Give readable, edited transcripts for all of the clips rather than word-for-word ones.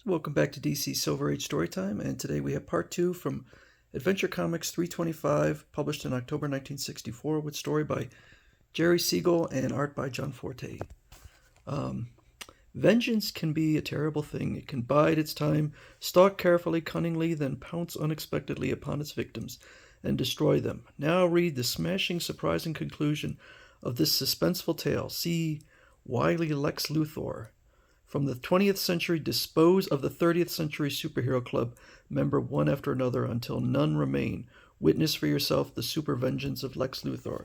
So welcome back to DC Silver Age Storytime, and today we have part 2 from Adventure Comics 325, published in October 1964, with story by Jerry Siegel and art by John Forte. Vengeance can be a terrible thing. It can bide its time, stalk carefully, cunningly, then pounce unexpectedly upon its victims and destroy them. Now read the smashing, surprising conclusion of this suspenseful tale. See wily Lex Luthor. From the 20th century, dispose of the 30th century superhero club member one after another until none remain. Witness for yourself the super vengeance of Lex Luthor.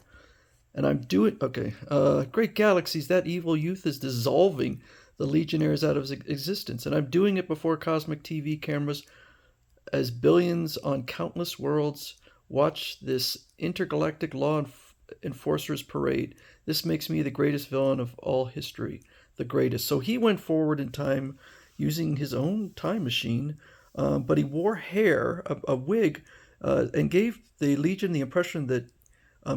And I'm doing... Okay. Great galaxies, that evil youth is dissolving the legionnaires out of existence. And I'm doing it before cosmic TV cameras as billions on countless worlds watch this intergalactic law enforcers parade. This makes me the greatest villain of all history. The greatest. So he went forward in time using his own time machine, but he wore hair, a wig, and gave the Legion the impression that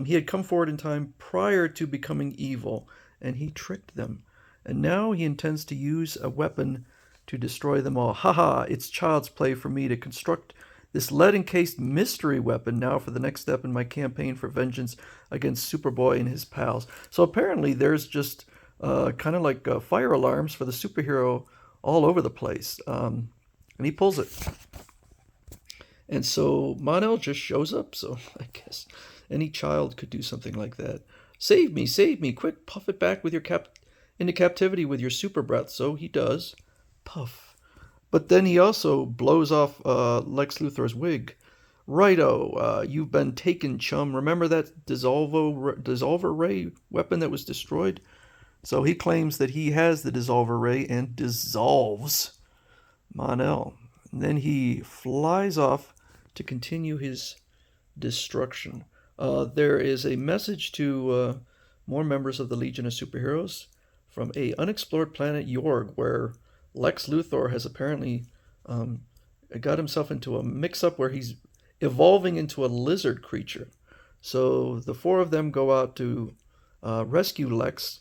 he had come forward in time prior to becoming evil, and he tricked them. And now he intends to use a weapon to destroy them all. Haha, it's child's play for me to construct this lead-encased mystery weapon now for the next step in my campaign for vengeance against Superboy and his pals. So apparently there's just kind of like fire alarms for the superhero all over the place. And he pulls it. And so Mon-El just shows up. So I guess any child could do something like that. Save me, quick, puff it back with your into captivity with your super breath. So he does. Puff. But then he also blows off Lex Luthor's wig. Righto, you've been taken, chum. Remember that dissolver ray weapon that was destroyed? So he claims that he has the dissolver ray and dissolves Mon-El. And then he flies off to continue his destruction. There is a message to more members of the Legion of Superheroes from a unexplored planet Yorg, where Lex Luthor has apparently got himself into a mix-up where he's evolving into a lizard creature. So the four of them go out to rescue Lex.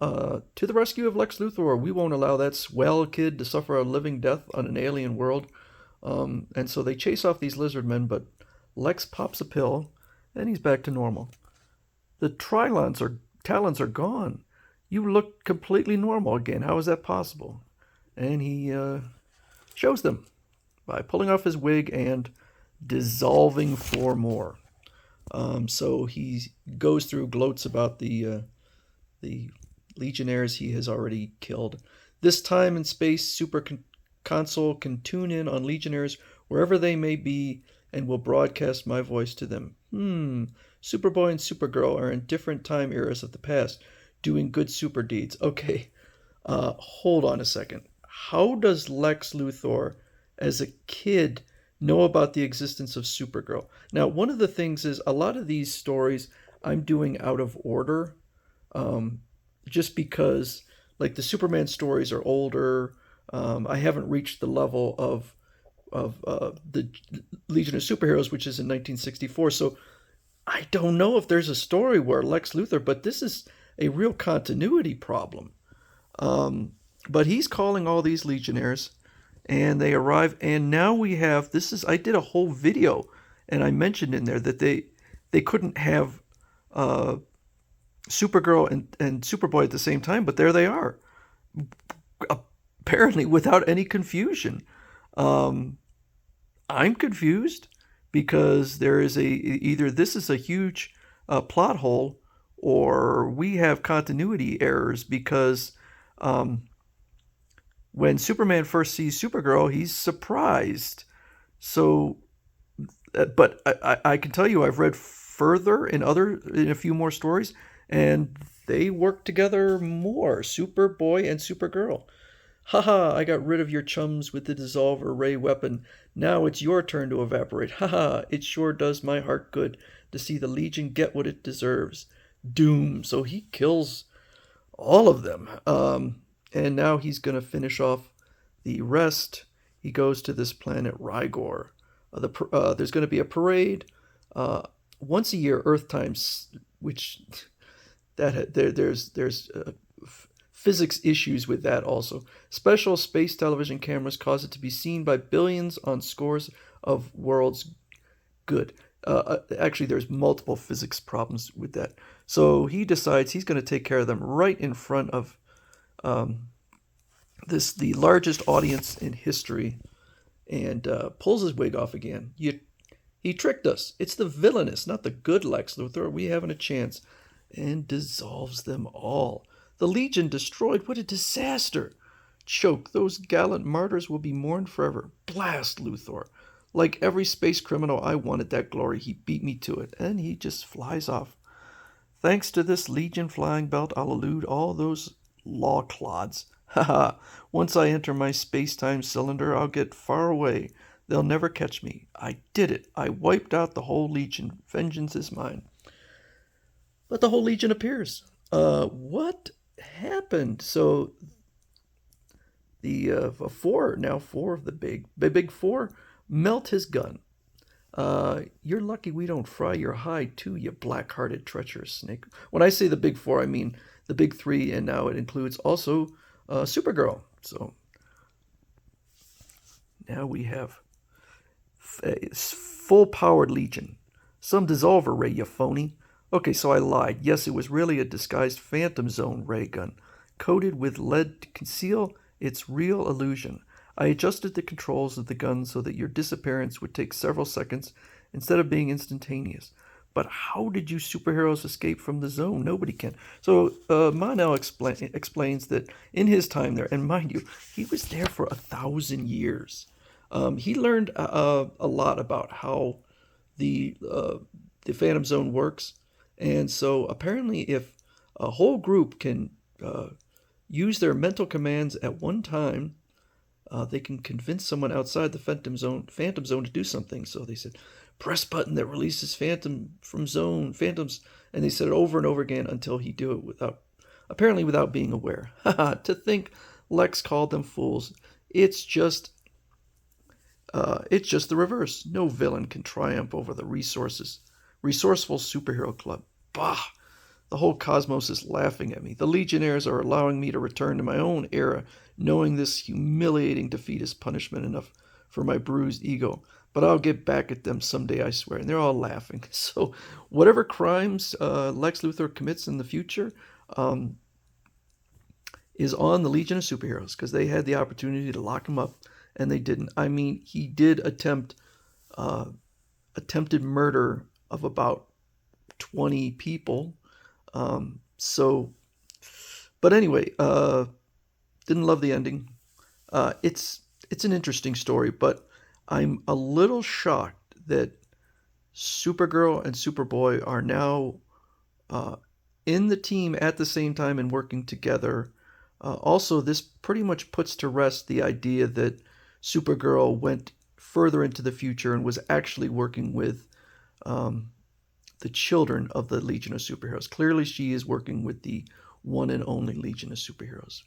To the rescue of Lex Luthor. We won't allow that swell kid to suffer a living death on an alien world. And so they chase off these lizard men, but Lex pops a pill, and he's back to normal. The talons are gone. You look completely normal again. How is that possible? And he shows them by pulling off his wig and dissolving four more. So he goes through, gloats about the legionnaires he has already killed. This time and space super console can tune in on legionnaires wherever they may be and will broadcast my voice to them. Superboy and Supergirl are in different time eras of the past, doing good super deeds. Okay, hold on a second. How does Lex Luthor, as a kid, know about the existence of Supergirl? Now, one of the things is a lot of these stories I'm doing out of order. Just because, like, the Superman stories are older. I haven't reached the level of the Legion of Superheroes, which is in 1964. So I don't know if there's a story where Lex Luthor, but this is a real continuity problem. But he's calling all these legionnaires, and they arrive, and now we have I did a whole video, and I mentioned in there that they couldn't have Supergirl and Superboy at the same time, but there they are, apparently without any confusion. I'm confused because there is either this is a huge plot hole, or we have continuity errors, because when Superman first sees Supergirl, he's surprised. So, but I can tell you, I've read further in a few more stories, and they work together more, Superboy and Supergirl. Haha, I got rid of your chums with the dissolver ray weapon. Now it's your turn to evaporate. Haha, it sure does my heart good to see the Legion get what it deserves. Doom. So he kills all of them. And now he's going to finish off the rest. He goes to this planet Rygor. There's going to be a parade once a year, Earth times, which... there's physics issues with that also. Special space television cameras cause it to be seen by billions on scores of worlds. Good. Actually, there's multiple physics problems with that. So he decides he's going to take care of them right in front of the largest audience in history, and pulls his wig off again. He tricked us. It's the villainous, not the good Lex Luthor. We haven't a chance. And dissolves them all. The Legion destroyed. What a disaster. Choke. Those gallant martyrs will be mourned forever. Blast Luthor. Like every space criminal, I wanted that glory. He beat me to it. And he just flies off. Thanks to this Legion flying belt, I'll elude all those law clods. Haha. Once I enter my space-time cylinder, I'll get far away. They'll never catch me. I did it. I wiped out the whole Legion. Vengeance is mine. But the whole Legion appears. What happened? So the four of the big four melt his gun. You're lucky we don't fry your hide too, you black-hearted, treacherous snake. When I say the big four, I mean the big three, and now it includes also Supergirl. So now we have a full-powered Legion. Some dissolver ray, you phony. Okay, so I lied. Yes, it was really a disguised Phantom Zone ray gun, coated with lead to conceal its real illusion. I adjusted the controls of the gun so that your disappearance would take several seconds instead of being instantaneous. But how did you superheroes escape from the zone? Nobody can. So Mon-El explains that in his time there, and mind you, he was there for 1,000 years. He learned a lot about how the Phantom Zone works. And so apparently if a whole group can use their mental commands at one time, they can convince someone outside the Phantom Zone to do something. So they said, press button that releases phantoms. And they said it over and over again until he do it without being aware. To think Lex called them fools. It's just the reverse. No villain can triumph over the resourceful superhero club. Bah! The whole cosmos is laughing at me. The Legionnaires are allowing me to return to my own era, knowing this humiliating defeat is punishment enough for my bruised ego. But I'll get back at them someday, I swear. And they're all laughing. So whatever crimes Lex Luthor commits in the future is on the Legion of Superheroes, because they had the opportunity to lock him up, and they didn't. I mean, he did attempted murder of about 20 people. But anyway, didn't love the ending. It's an interesting story, but I'm a little shocked that Supergirl and Superboy are now in the team at the same time and working together. Also, this pretty much puts to rest the idea that Supergirl went further into the future and was actually working with the children of the Legion of Superheroes. Clearly, she is working with the one and only Legion of Superheroes.